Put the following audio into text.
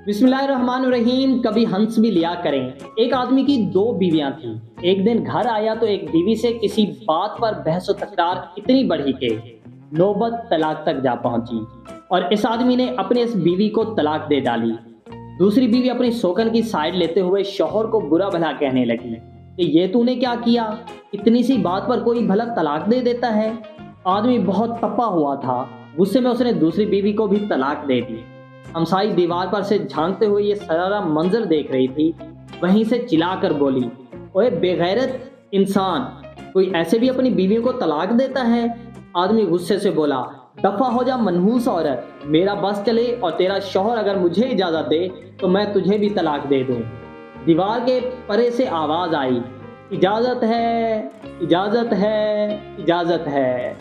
बिस्मिल्लाहिर्रहमानिर्रहीम। कभी हंस भी लिया करें। एक आदमी की दो बीवियां थीं। एक दिन घर आया तो एक बीवी से किसी बात पर बहस और तकरार इतनी बढ़ी कि नौबत तलाक तक जा पहुंची और इस आदमी ने अपने इस बीवी को तलाक दे डाली। दूसरी बीवी अपनी शौकन की साइड लेते हुए शौहर को बुरा भला कहने लगी कि ये तूने क्या किया, इतनी सी बात पर कोई भला तलाक दे देता है। आदमी बहुत तपा हुआ था। गुस्से में उसने दूसरी बीवी को भी तलाक दे दी। हमसाई दीवार पर से झांकते हुए ये सारा मंजर देख रही थी। वहीं से चिल्लाकर बोली, ओए बेगैरत इंसान, कोई ऐसे भी अपनी बीवियों को तलाक देता है? आदमी गुस्से से बोला, दफा हो जा मनहूस औरत, मेरा बस चले और तेरा शौहर अगर मुझे इजाजत दे तो मैं तुझे भी तलाक दे दूं। दीवार के परे से आवाज आई, इजाजत है, इजाजत है, इजाजत है।